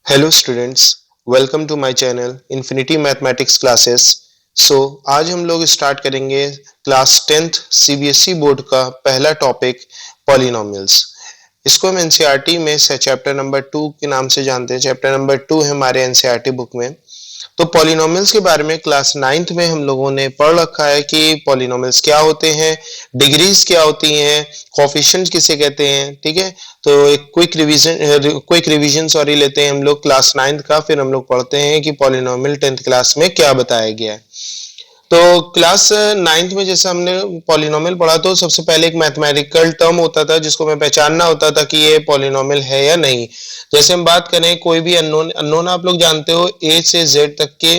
Hello students, welcome to my channel infinity mathematics classes. आज हम लोग स्टार्ट करेंगे क्लास 10th सीबीएसई बोर्ड का पहला टॉपिक पॉलिनोमियल्स। इसको हम एनसीईआरटी में से चैप्टर नंबर 2 के नाम से जानते हैं। चैप्टर नंबर 2 है हमारे एनसीईआरटी बुक में। तो पॉलिनोमियल्स के बारे में क्लास 9th में हम लोगों ने पढ़ रखा है कि पॉलिनोमियल्स क्या होते हैं, डिग्रीज क्या होती हैं, कोएफिशिएंट्स किसे कहते हैं। ठीक है, तो एक क्विक रिवीजन लेते हैं हम लोग क्लास 9th का, फिर हम लोग पढ़ते हैं कि पॉलिनोमियल 10th क्लास में क्या बताया गया है। तो क्लास 9th में जैसे हमने पॉलिनोमियल पढ़ा तो सबसे पहले एक मैथमेटिकल टर्म होता था जिसको हमें पहचानना होता था कि ये पॉलिनोमियल है या नहीं। जैसे हम बात करें कोई भी अननोन आप लोग जानते हो, ए से जेड तक के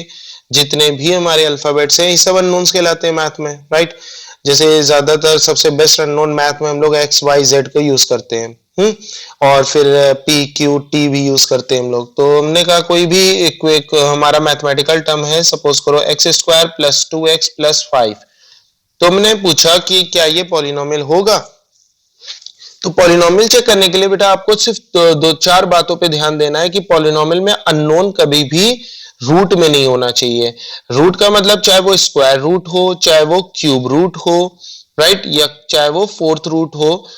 जितने भी हमारे अल्फाबेट्स हैं ये सब अननोन्स कहलाते हैं मैथ में, राइट। जैसे ज्यादातर सबसे बेस्ट अननोन मैथ में हम लोग एक्स वाई जेड को यूज करते हैं, और फिर पी क्यू टी भी यूज करते हैं हम लोग। तो हमने कहा कोई भी एक हमारा मैथमेटिकल टर्म है, सपोज करो x square plus 2x plus 5। तो हमने पूछा कि क्या ये पॉलिनोमियल होगा। तो पॉलिनोमियल चेक करने के लिए बेटा आपको सिर्फ दो चार बातों पे ध्यान देना है कि पॉलिनोमियल में अननोन कभी भी रूट में नहीं होना चाहिए। रूट का मतलब चाहे वो स्क्वायर रूट हो, चाहे वो क्यूब रूट हो, राइट, या चाहे वो फोर्थ रूट हो,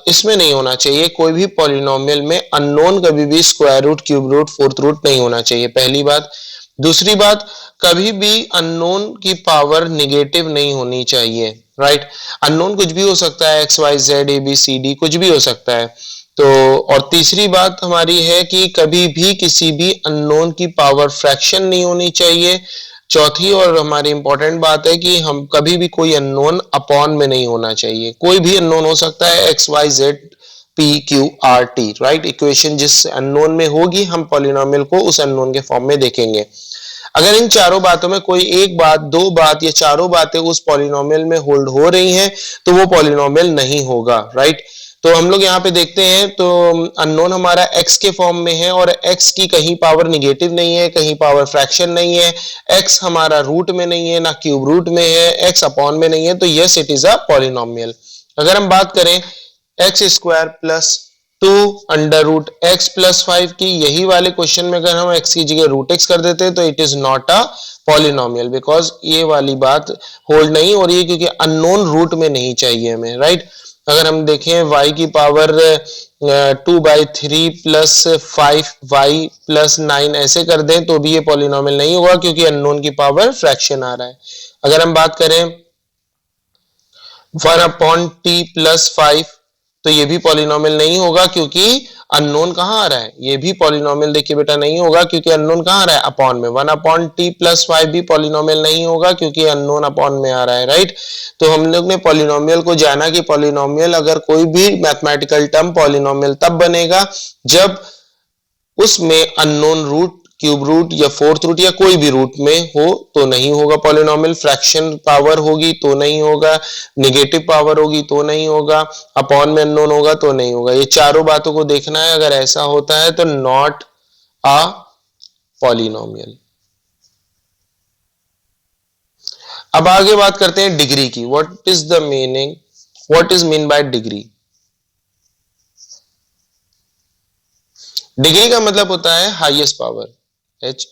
इसमें नहीं होना चाहिए। कोई भी पॉलिनोमियल में अननोन कभी भी square root, cube root, fourth root नहीं होना चाहिए, पहली बात। दूसरी बात, कभी भी अननोन की पावर निगेटिव नहीं होनी चाहिए, राइट। अननोन कुछ भी हो सकता है, x y z a b c d कुछ भी हो सकता है। तो और तीसरी बात हमारी है कि कभी भी किसी भी अननोन की पावर फ्रैक्शन नहीं होनी चाहिए। चौथी और हमारी इंपॉर्टेंट बात है कि हम कभी भी कोई अननोन अपॉन में नहीं होना चाहिए। कोई भी अननोन हो सकता है, x y z p q r t, right. Equation जिस अननोन में होगी हम पॉलिनोमियल को उस अननोन के फॉर्म में देखेंगे। अगर इन चारों बातों में कोई एक बात, दो बात या चारों बातें उस पॉलिनोमियल में होल्ड हो रही हैं तो वो पॉलिनोमियल नहीं होगा, राइट। तो हम लोग यहाँ पे देखते हैं तो अननोन हमारा x के फॉर्म में है और x की कहीं पावर निगेटिव नहीं है, कहीं पावर फ्रैक्शन नहीं है, x हमारा रूट में नहीं है, ना क्यूब रूट में है, x अपॉन में नहीं है, तो yes it is a polynomial. अगर हम बात करें x square plus 2 under root x plus 5 की, यही वाले क्वेश्चन में अगर हम x की जगह रूट x कर देते तो it is not a polynomial, because ये वाली बात होल्ड नहीं हो रही है क्योंकि अननोन रूट में नहीं चाहिए हमें, राइट। अगर हम देखें y की पावर 2/3 प्लस 5y प्लस 9 ऐसे कर दें तो भी ये पॉलिनोमियल नहीं होगा क्योंकि अननोन की पावर फ्रैक्शन आ रहा है। अगर हम बात करें 1/t प्लस 5 तो ये भी पॉलिनोमियल नहीं होगा क्योंकि अननोन कहां आ रहा है। ये भी पॉलिनोमियल देखिए बेटा नहीं होगा क्योंकि अननोन कहां आ रहा है, अपॉन में। 1/t प्लस 5 भी पॉलिनोमियल नहीं होगा क्योंकि अननोन अपॉन में आ रहा है, राइट। तो हम लोग ने पॉलिनोमियल को जाना कि पॉलिनोमियल अगर कोई भी मैथमेटिकल टर्म पॉलिनोमियल तब बनेगा जब उसमें अननोन रूट, क्यूब रूट या फोर्थ रूट या कोई भी रूट में हो तो नहीं होगा पॉलिनोमियल। फ्रैक्शन पावर होगी तो नहीं होगा, निगेटिव पावर होगी तो नहीं होगा, अपॉन में अननोन होगा तो नहीं होगा। ये चारों बातों को देखना है। अगर ऐसा होता है तो नॉट अ पॉलिनोमियल। अब आगे बात करते हैं डिग्री की। What is the meaning, what is mean by degree. Degree का मतलब होता है highest power, H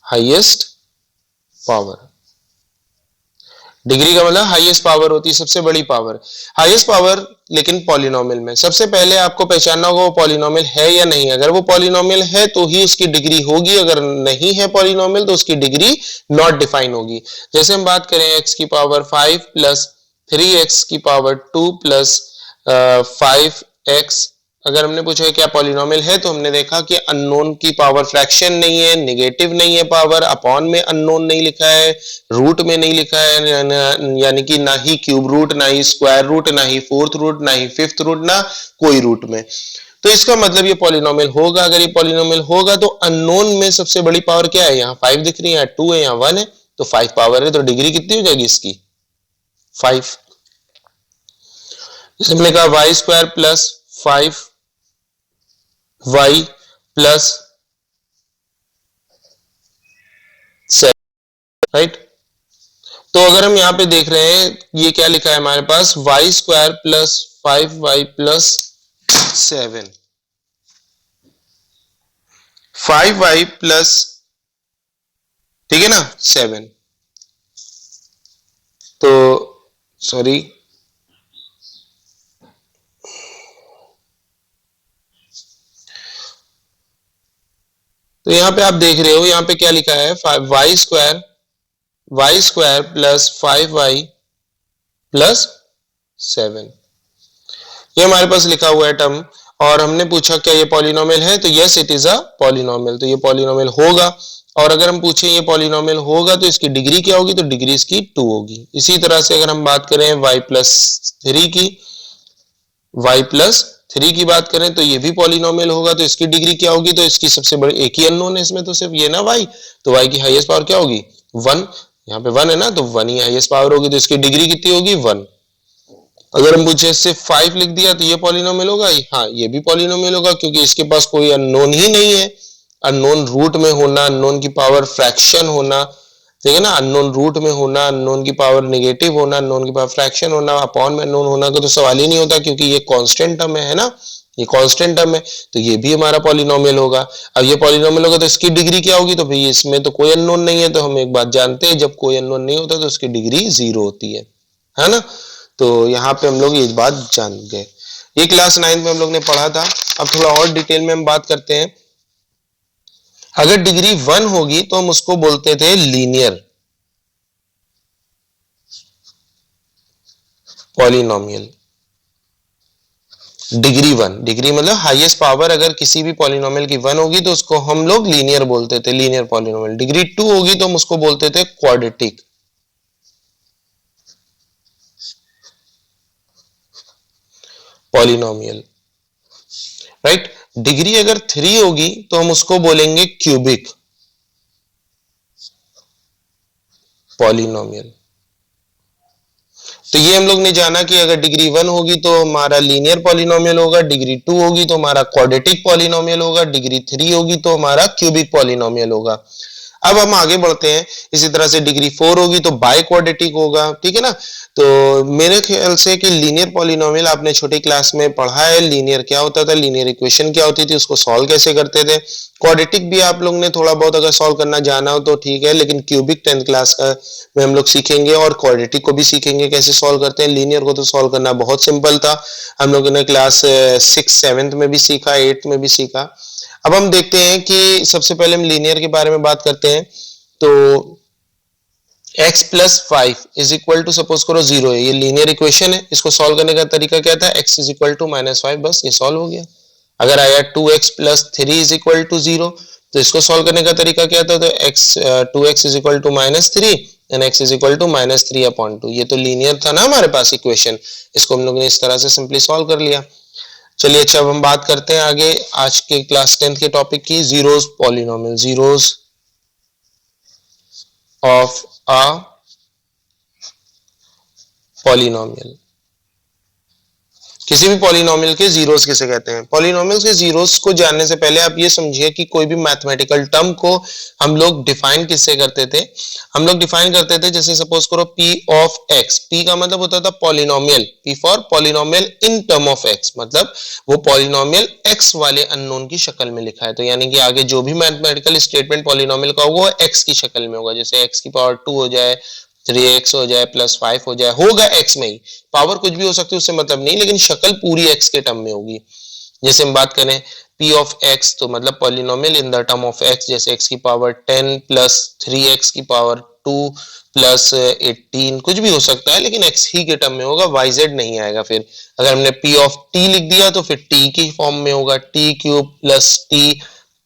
highest power. Degree का मतलब हाईएस्ट पावर होती है, सबसे बड़ी पावर, हाईएस्ट पावर। लेकिन पॉलिनोमियल में सबसे पहले आपको पहचानना होगा वो पॉलिनोमियल है या नहीं। अगर वो पॉलिनोमियल है तो ही उसकी डिग्री होगी, अगर नहीं है पॉलिनोमियल तो उसकी डिग्री नॉट डिफाइन होगी। जैसे हम बात करें x की पावर 5 प्लस 3x की पावर 2 प्लस 5x, अगर हमने पूछा क्या पॉलिनोमियल है तो हमने देखा कि अननोन की पावर फ्रैक्शन नहीं है, निगेटिव नहीं है पावर, अपॉन में अननोन नहीं लिखा है, रूट में नहीं लिखा है, यानी कि ना ही क्यूब रूट, ना ही स्क्वायर रूट, ना ही फोर्थ रूट, ना ही फिफ्थ रूट, ना कोई रूट में। तो इसका मतलब ये पॉलिनोमियल होगा। अगर ये पॉलिनोमियल होगा तो अननोन में सबसे बड़ी पावर क्या है, यहाँ 5 दिख रही है, यहाँ 2 है, यहाँ 1 है, तो 5 पावर है, तो डिग्री कितनी हो जाएगी इसकी 5। जैसे हमने कहा y square plus 5 y plus 7, right. तो अगर हम यहां पे देख रहे हैं ये क्या लिखा है हमारे पास, y square plus 5y plus 7। 5y plus, ठीक है ना, 7। तो सॉरी, तो यहां पे आप देख रहे हो, यहां पे क्या लिखा है, Y square plus 5y plus 7, ये हमारे पास लिखा हुआ है टर्म। और हमने पूछा क्या ये पॉलिनोमियल है, तो yes it is a polynomial, तो ये पॉलिनोमियल होगा। और अगर हम पूछें ये पॉलिनोमियल होगा तो इसकी डिग्री क्या होगी, तो डिग्री इसकी 2 होगी। इसी तरह से अगर हम बात करें y प्लस 3 की, y प्लस 3 की बात करें तो ये भी पॉलिनोमियल होगा, तो इसकी डिग्री क्या होगी, तो इसकी सबसे बड़ी एक ही अननोन है इसमें, तो सिर्फ ये ना y, तो y की हाईएस्ट पावर क्या होगी, 1। यहाँ पे 1 है ना, तो 1 ही हाईएस्ट पावर होगी, तो इसकी डिग्री कितनी होगी, 1। अगर हम पूछे सिर्फ 5 लिख दिया तो ये पॉलिनोमियल होगा, हाँ ये भी पॉलिनोमियल होगा, क्योंकि इसके पास कोई अननोन ही नहीं है। अननोन रूट में होना, अननोन की पावर फ्रैक्शन होना, ठीक है ना, अननोन रूट में होना, अननोन की पावर नेगेटिव होना, अननोन की पावर फ्रैक्शन होना, अपॉन में अननोन होना का तो सवाल ही नहीं होता, क्योंकि ये कांस्टेंट टर्म है ना, ये कांस्टेंट टर्म है, तो ये भी हमारा पॉलिनोमियल होगा। अब ये पॉलिनोमियल होगा तो इसकी डिग्री क्या होगी, तो भाई इसमें तो कोई अननोन नहीं है, तो हम एक बात जानते हैं, जब कोई अननोन नहीं होता तो उसकी डिग्री 0 होती है ना। तो यहाँ पे हम लोग ये बात जान गए, ये क्लास 9 में हम लोग ने पढ़ा था। अब थोड़ा और डिटेल में हम बात करते हैं। अगर डिग्री 1 होगी तो हम उसको बोलते थे लीनियर पॉलिनोमियल। डिग्री 1, डिग्री मतलब हाईएस्ट पावर अगर किसी भी पॉलिनोमियल की 1 होगी तो उसको हम लोग लीनियर बोलते थे, लीनियर पॉलिनोमियल। डिग्री 2 होगी तो हम उसको बोलते थे क्वाड्रेटिक पॉलिनोमियल, राइट। डिग्री अगर 3 होगी तो हम उसको बोलेंगे क्यूबिक पॉलिनोमियल। तो ये हम लोग ने जाना कि अगर डिग्री 1 होगी तो हमारा लीनियर पॉलिनोमियल होगा, डिग्री 2 होगी तो हमारा क्वाड्रेटिक पॉलिनोमियल होगा, डिग्री 3 होगी तो हमारा क्यूबिक पॉलिनोमियल होगा। अब हम आगे बढ़ते हैं, इसी तरह से डिग्री 4 होगी तो बाय क्वाड्रेटिक होगा, ठीक है ना। तो मेरे ख्याल से कि लीनियर पॉलिनोमियल आपने छोटी क्लास में पढ़ा है, लीनियर क्या होता था, लीनियर इक्वेशन क्या होती थी, उसको सॉल्व कैसे करते थे। क्वाड्रेटिक भी आप लोग ने थोड़ा बहुत अगर सॉल्व करना जाना हो तो ठीक है, लेकिन क्यूबिक 10th क्लास का में हम लोग सीखेंगे, और क्वाड्रेटिक को भी सीखेंगे कैसे सॉल्व करते हैं। लीनियर को तो सॉल्व करना बहुत सिंपल था, हम लोगों ने क्लास 6 7th में भी सीखा, 8th में भी सीखा। अब हम देखते हैं कि सबसे पहले हम लीनियर के बारे में बात करते हैं। तो x plus 5 is equal to, suppose करो 0 है, ये लीनियर इक्वेशन है, इसको सॉल्व करने का तरीका क्या था, x इज इक्वल टू -5, बस ये सॉल्व हो गया। अगर आया 2x plus 3 is equal to 0, तो इसको सॉल्व करने का तरीका क्या था, तो 2x is equal to -3 and x is equal to -3/2। ये तो लीनियर था ना हमारे पास इक्वेशन, इसको हम लोग ने इस तरह से सिंपली सॉल्व कर लिया। चलिए अच्छा, अब हम बात करते हैं आगे आज के क्लास 10th के टॉपिक की, zeros polynomial, zeros of a polynomial. किसी भी पॉलिनोमियल के जीरोस किसे कहते हैं। पॉलिनोमियल के जीरोस को जानने से पहले आप ये समझिए कि कोई भी मैथमेटिकल टर्म को हम लोग डिफाइन किससे करते थे, हम लोग डिफाइन करते थे, जैसे सपोज करो p ऑफ x, p का मतलब होता था polynomial, p for polynomial in term of x, मतलब वो पॉलिनोमियल x वाले अननोन की शक्ल में लिखा है। तो यानी कि आगे जो भी मैथमेटिकल स्टेटमेंट पॉलिनोमियल का होगा वो x की शक्ल में होगा, जैसे x की पावर 2 हो जाए, 3x हो जाए, +5 हो जाए, होगा x में ही, पावर कुछ भी हो सकती है उससे मतलब नहीं, लेकिन शक्ल पूरी x के टर्म में होगी। जैसे हम बात करें p ऑफ x, तो मतलब polynomial in the term of x, जैसे x की पावर 10 प्लस 3x की पावर 2 प्लस 18, कुछ भी हो सकता है, लेकिन x ही के टर्म में होगा, yz नहीं आएगा। फिर अगर हमने p ऑफ t लिख दिया तो फिर t की फॉर्म में होगा, t cube plus t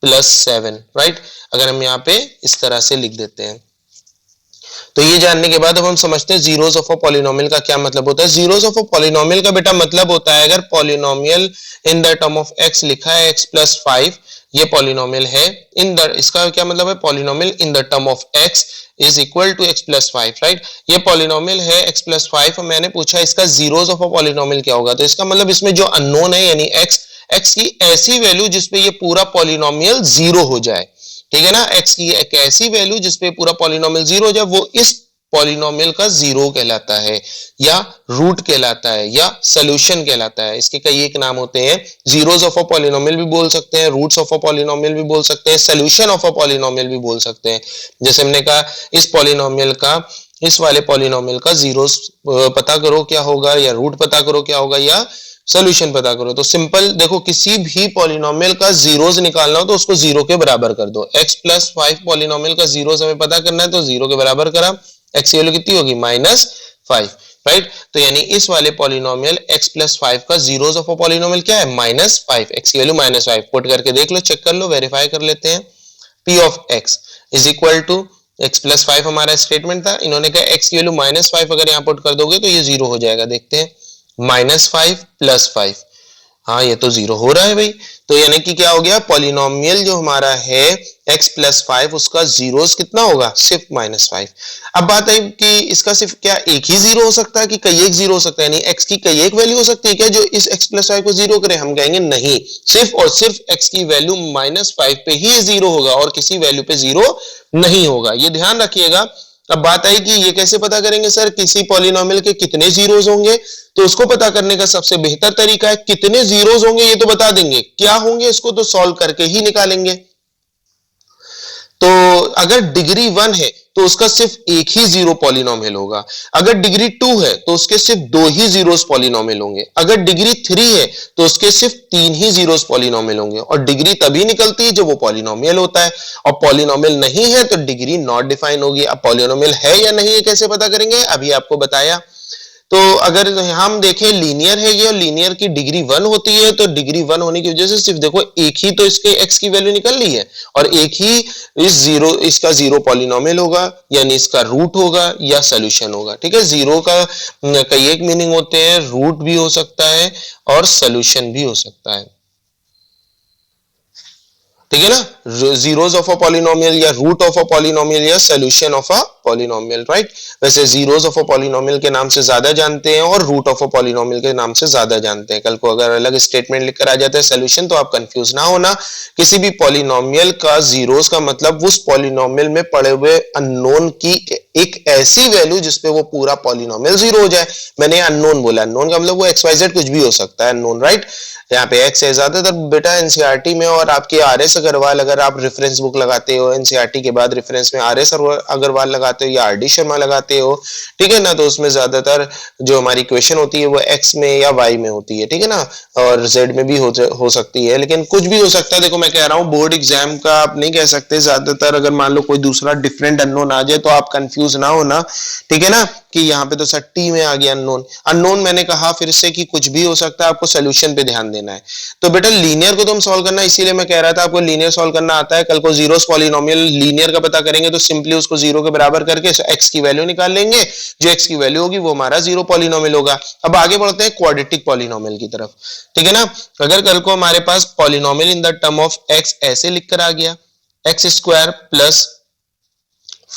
plus 7, right. अगर हम यहाँ पे इस तरह से लिख देते हैं, तो ये जानने के बाद अब हम समझते हैं जीरोस ऑफ अ पॉलिनोमियल का क्या मतलब होता है। जीरोस ऑफ अ पॉलिनोमियल का बेटा मतलब होता है, अगर polynomial in the term of x लिखा है x प्लस 5, ये पॉलिनोमियल है इन द, इसका क्या मतलब है, polynomial in the term of x is equal to x plus 5, right. ये पॉलिनोमियल है x प्लस 5, और मैंने पूछा इसका जीरोस ऑफ अ पॉलिनोमियल क्या होगा, तो इसका मतलब इसमें जो अननोन है यानी x की ऐसी वैल्यू जिसपे ये पूरा पॉलिनोमियल 0 हो जाए, ठीक है ना, x की एक ऐसी वैल्यू जिसपे पूरा पॉलिनोमियल 0 हो जाए, वो इस पॉलिनोमियल का जीरो कहलाता है, या रूट कहलाता है, या सोल्यूशन कहलाता है। इसके कई एक नाम होते हैं, जीरोस ऑफ अ पॉलिनोमियल भी बोल सकते हैं, रूट्स ऑफ अ पॉलिनोमियल भी बोल सकते हैं, सोल्यूशन ऑफ अ पॉलिनोमियल भी बोल सकते हैं। जैसे हमने कहा इस पॉलिनोमियल का, इस वाले पॉलिनोमियल का जीरोस पता करो क्या होगा, या रूट पता करो क्या होगा, या सोल्यूशन पता करो। तो सिंपल देखो, किसी भी पॉलिनोमियल का जीरोस निकालना हो तो उसको जीरो के बराबर कर दो। x प्लस 5 पॉलिनोमियल का जीरोस हमें पता करना है, तो जीरो के बराबर करा, x की वैल्यू कितनी होगी -5, राइट। तो यानी इस वाले पॉलिनोमियल x प्लस 5 का जीरोस ऑफ अ पॉलिनोमियल क्या है -5, x की वैल्यू -5। पुट करके देख लो, चेक कर लो, वेरीफाई कर लेते हैं। p of x is equal to x plus 5 हमारा स्टेटमेंट था, इन्होंने कहा x की वैल्यू -5 अगर यहाँ पुट कर दोगे तो ये जीरो हो जाएगा। देखते हैं, -5 प्लस 5, हाँ ये तो जीरो हो रहा है भाई। तो यानी कि क्या हो गया, पॉलिनोमियल जो हमारा है x प्लस 5 उसका जीरोस कितना होगा, सिर्फ -5। अब बात है कि इसका सिर्फ क्या एक ही जीरो हो सकता है कि कई एक जीरो हो सकता है, नहीं x की कई एक वैल्यू हो सकती है क्या जो इस x प्लस 5 को जीरो करे? हम कहेंगे नहीं, सिर्फ और सिर्फ x की वैल्यू -5 पे ही जीरो होगा और किसी वैल्यू पे जीरो नहीं होगा, ये ध्यान रखिएगा। अब बात आई कि ये कैसे पता करेंगे सर किसी पॉलिनोमियल के कितने जीरोस होंगे? तो उसको पता करने का सबसे बेहतर तरीका है, कितने जीरोस होंगे ये तो बता देंगे, क्या होंगे इसको तो सॉल्व करके ही निकालेंगे। तो अगर डिग्री 1 है तो उसका सिर्फ एक ही जीरो पॉलिनोमियल होगा, अगर डिग्री 2 है तो उसके सिर्फ दो ही जीरोस पॉलिनोमियल होंगे, अगर डिग्री 3 है तो उसके सिर्फ तीन ही जीरोस पॉलिनोमियल होंगे। और डिग्री तभी निकलती है जब वो पॉलिनोमियल होता है, और पॉलिनोमियल नहीं है तो डिग्री नॉट डिफाइन होगी। अब पॉलिनोमियल है या नहीं है कैसे पता करेंगे, अभी आपको बताया। तो अगर हम देखें लीनियर है ये, और लीनियर की डिग्री 1 होती है, तो डिग्री 1 होने की वजह से सिर्फ देखो एक ही तो इसके x की वैल्यू निकल रही है, और एक ही इसका जीरो पॉलिनोमियल होगा, यानी इसका रूट होगा या सोल्यूशन होगा। ठीक है, जीरो का कई एक मीनिंग होते हैं, रूट भी हो सकता है और सोल्यूशन भी हो सकता है। ठीक है ना, जीरोस ऑफ अ पॉलिनोमियल या रूट ऑफ अ पॉलिनोमियल या solution of a polynomial, right. वैसे जीरोस ऑफ अ पॉलिनोमियल के नाम से ज्यादा जानते हैं और रूट ऑफ अ पॉलिनोमियल के नाम से ज्यादा जानते हैं। कल को अगर अलग स्टेटमेंट लिखकर आ जाता है सोल्यूशन तो आप कंफ्यूज ना होना। किसी भी पॉलिनोमियल का जीरोस का मतलब उस पॉलिनोमियल में पड़े हुए अननोन की एक ऐसी वैल्यू जिसपे वो पूरा पॉलिनोमियल जीरो हो जाए। मैंने अननोन बोला, अननोन का मतलब वो XYZ कुछ भी हो सकता है अननोन, राइट। यहाँ पे एक्स है, ज्यादातर बेटा एनसीईआरटी में और आपके आरएस अग्रवाल, अगर आप रेफरेंस बुक लगाते हो एनसीईआरटी के बाद रेफरेंस में आरएस अग्रवाल लगाते हो या आरडी शर्मा लगाते हो, ठीक है ना, तो उसमें ज्यादातर जो हमारी इक्वेशन होती है वो एक्स में या वाई में होती है, ठीक है ना, और जेड में भी हो सकती है, लेकिन कुछ भी हो सकता है। देखो मैं कह रहा हूँ बोर्ड एग्जाम का आप नहीं कह सकते, ज्यादातर अगर मान लो कोई दूसरा डिफरेंट अननोन आ जाए तो आप कंफ्यूज ना होना, ठीक है ना, कि यहाँ पे तो सर टी में आ गया अननोन। अननोन मैंने कहा फिर से कि कुछ भी हो सकता है, आपको सोल्यूशन पे ध्यान देना है। तो बेटा लीनियर को तुम सॉल्व करना, इसीलिए मैं कह रहा था आपको लीनियर सॉल्व करना आता है। कल को जीरोस पॉलिनोमियल लीनियर का पता करेंगे तो सिंपली उसको जीरो के बराबर करके एक्स की वैल्यू निकाल लेंगे, जो एक्स की वैल्यू होगी वो हमारा जीरो पॉलिनोमियल होगा। अब आगे बढ़ते हैं क्वाड्रेटिक पॉलिनोमियल की तरफ, ठीक है ना। अगर कल को हमारे पास polynomial in the term of x ऐसे लिखकर आ गया, x square plus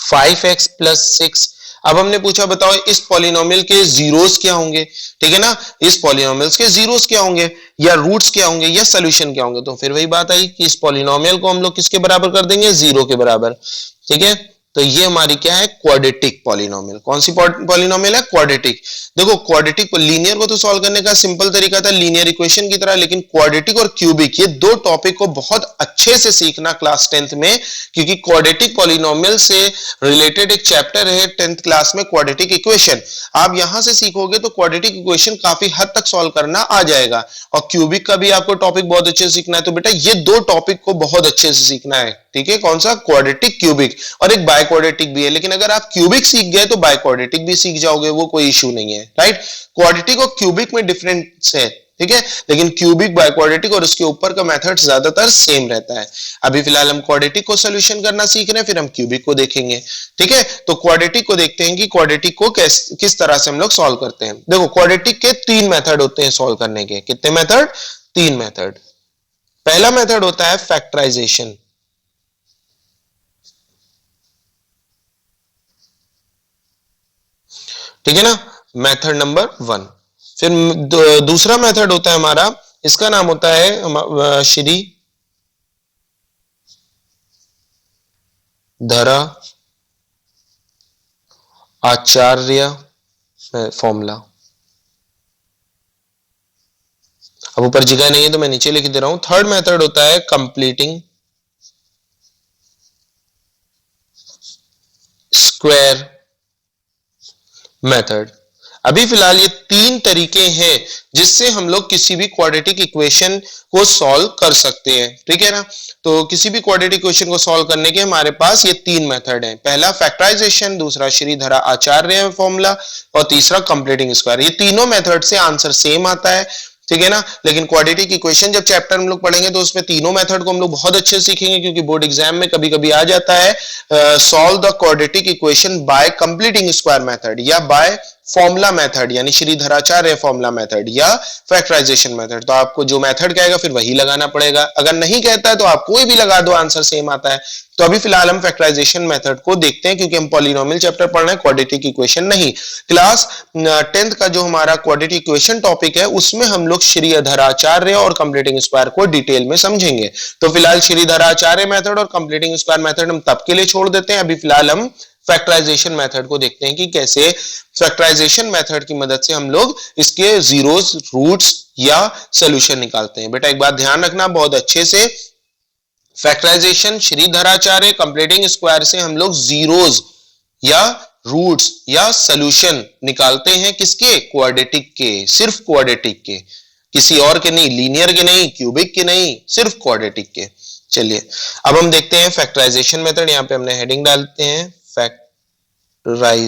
5x plus 6। अब हमने पूछा बताओ इस पॉलिनोमियल के जीरोस क्या होंगे, ठीक है ना, इस पॉलिनोमियल्स के जीरोस क्या होंगे या रूट्स क्या होंगे या सोल्यूशन क्या होंगे। तो फिर वही बात आई कि इस पॉलिनोमियल को हम लोग किसके बराबर कर देंगे, जीरो के बराबर, ठीक है। तो ये हमारी क्या है, क्वाड्रेटिक पॉलिनोमियल। कौन सी पॉलिनोमियल है, क्वाड्रेटिक। देखो क्वाड्रेटिक लीनियर को तो सॉल्व करने का सिंपल तरीका था लीनियर इक्वेशन की तरह, लेकिन क्वाड्रेटिक और क्यूबिक ये दो टॉपिक को बहुत अच्छे से सीखना क्लास 10th में, क्योंकि क्वाड्रेटिक पॉलिनोमियल से रिलेटेड एक चैप्टर है 10th क्लास में, क्वाड्रेटिक इक्वेशन। आप यहां से सीखोगे तो क्वाड्रेटिक इक्वेशन काफी हद तक सॉल्व करना आ जाएगा, और क्यूबिक का भी आपको टॉपिक बहुत अच्छे से सीखना है। तो बेटा ये दो टॉपिक को बहुत अच्छे से सीखना है, ठीक है। कौन सा, क्वाड्रेटिक क्यूबिक, और एक बाय क्वाड्रेटिक भी है, लेकिन अगर आप क्यूबिक सीख गए तो बाय क्वाड्रेटिक भी सीख जाओगे, वो कोई इशू नहीं है, राइट। क्वाड्रेटिक और क्यूबिक में डिफरेंस है, ठीक है, लेकिन क्यूबिक बाय क्वाड्रेटिक और उसके ऊपर का मेथड ज्यादातर सेम रहता है। अभी फिलहाल हम क्वाड्रेटिक को सोल्यूशन करना सीख रहे हैं, फिर हम क्यूबिक को देखेंगे, ठीक है। तो क्वाड्रेटिक को देखते हैं कि क्वाड्रेटिक को किस तरह से हम लोग सॉल्व करते हैं। देखो क्वाड्रेटिक के तीन मेथड होते हैं सॉल्व करने के, कितने मेथड, तीन मेथड। पहला मेथड होता है फैक्टराइजेशन, ठीक है ना, मेथड नंबर 1। फिर दूसरा मेथड होता है हमारा, इसका नाम होता है श्री धरा आचार्य फॉर्मूला। अब ऊपर जगह नहीं है तो मैं नीचे लिख दे रहा हूं। थर्ड मेथड होता है कंप्लीटिंग स्क्वायर मेथड। अभी फिलहाल ये तीन तरीके हैं जिससे हम लोग किसी भी क्वाड्रेटिक इक्वेशन को सॉल्व कर सकते हैं, ठीक है ना। तो किसी भी क्वाड्रेटिक इक्वेशन को सॉल्व करने के हमारे पास ये तीन मेथड हैं। पहला फैक्टराइजेशन, दूसरा श्रीधर आचार्य फॉर्मूला और तीसरा कंप्लीटिंग स्क्वायर। ये तीनों मेथड से आंसर सेम आता है, ठीक है ना। लेकिन क्वाड्रेटिक इक्वेशन जब चैप्टर हम लोग पढ़ेंगे तो उसमें तीनों मेथड को हम लोग बहुत अच्छे से सीखेंगे, क्योंकि बोर्ड एग्जाम में कभी कभी आ जाता है solve the quadratic equation by completing square method या बाय फॉर्मूला मेथड, यानी श्रीधराचार्य फॉर्मूला मेथड या फैक्टराइजेशन मेथड। तो आपको जो मेथड कहेगा फिर वही लगाना पड़ेगा। अगर नहीं कहता है तो आप कोई भी लगा दो, आंसर सेम आता है। तो अभी फिलहाल हम फैक्टराइजेशन मेथड को देखते हैं, क्योंकि हम पॉलिनोमियल चैप्टर पढ़ रहे हैं, क्वाड्रेटिक इक्वेशन नहीं। क्लास 10th का जो हमारा क्वाड्रेटिक इक्वेशन टॉपिक है उसमें हम लोग श्रीधराचार्य और कंप्लीटिंग स्क्वायर को डिटेल में समझेंगे। तो फिलहाल श्रीधराचार्य मेथड और कंप्लीटिंग स्क्वायर मेथड हम तब के लिए छोड़ देते हैं। अभी फिलहाल हम फैक्टराइजेशन मेथड को देखते हैं कि कैसे फैक्टराइजेशन मेथड की मदद से हम लोग इसके जीरोस, रूट्स या सॉल्यूशन निकालते हैं। बेटा एक बात ध्यान रखना बहुत अच्छे से, फैक्टराइजेशन श्रीधराचार्य कंप्लीटिंग स्क्वायर से हम लोग जीरोस या रूट्स या सॉल्यूशन निकालते हैं। किसके? क्वाड्रेटिक के, सिर्फ क्वाड्रेटिक के, किसी और के नहीं, लीनियर के नहीं, क्यूबिक के नहीं, सिर्फ क्वाड्रेटिक के। चलिए अब हम देखते हैं फैक्टराइजेशन मेथड। यहां पे हमने हेडिंग डालते हैं फैक्टराइजेशन,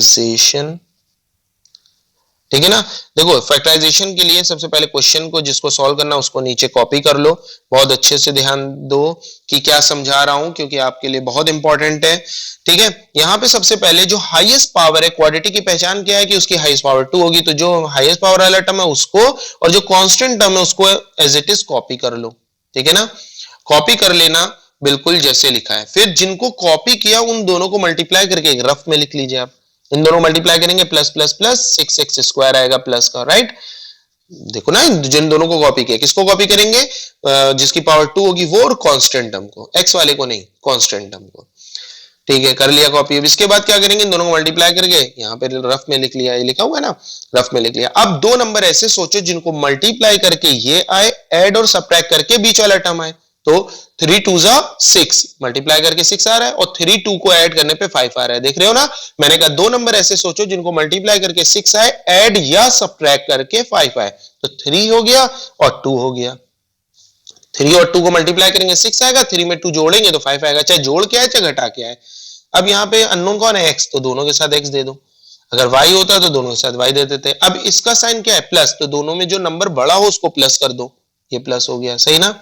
ठीक है ना। देखो फैक्टराइजेशन के लिए सबसे पहले क्वेश्चन को जिसको सॉल्व करना उसको नीचे कॉपी कर लो। बहुत अच्छे से ध्यान दो कि क्या समझा रहा हूं, क्योंकि आपके लिए बहुत इंपॉर्टेंट है, ठीक है। यहां पे सबसे पहले जो हाईएस्ट पावर है, क्वाड्रेटिक की पहचान क्या है कि उसकी हाईएस्ट पावर 2 होगी। तो जो हाईएस्ट पावर वाला टर्म है उसको और जो कांस्टेंट टर्म है उसको एज इट इज कॉपी कर लो, ठीक है ना। कॉपी कर लेना बिल्कुल जैसे लिखा है। फिर जिनको कॉपी किया उन दोनों को मल्टीप्लाई करके एक रफ में लिख लीजिए आप। इन दोनों मल्टीप्लाई करेंगे plus plus plus 6x square आएगा प्लस का, राइट। देखो ना जिन दोनों को कॉपी किया, किसको कॉपी करेंगे? जिसकी पावर 2 होगी वो, और कांस्टेंट टर्म को, x वाले को नहीं, कांस्टेंट टर्म को, ठीक है। कर लिया कॉपी। अब इसके बाद क्या करेंगे? इन दोनों को मल्टीप्लाई करके यहाँ पे रफ में लिख लिया, ये लिखा हुआ है ना, रफ में लिख लिया। अब दो नंबर ऐसे सोचो जिनको मल्टीप्लाई करके ये आए, ऐड और सब्ट्रैक्ट करके बीच वाला टर्म आए। तो 3 2 6 मल्टीप्लाई करके 6 आ रहा है और 3 2 को ऐड करने पे 5 आ रहा है। देख रहे हो ना, मैंने कहा दो नंबर ऐसे सोचो जिनको मल्टीप्लाई करके 6 आए, ऐड या सब्ट्रैक्ट करके 5 आए। तो 3 हो गया और 2 हो गया। 3 और 2 को मल्टीप्लाई करेंगे 6 आएगा, 3 में 2 जोड़ेंगे तो 5 आएगा, चाहे जोड़ के आए चाहे घटा के आए। अब यहाँ पे अननोन कौन है? x, तो दोनों के साथ x दे दो। अगर y होता तो दोनों के साथ y दे देते। अब इसका साइन क्या है? प्लस, तो दोनों में जो नंबर बड़ा हो उसको प्लस कर दो, ये प्लस हो गया, सही ना।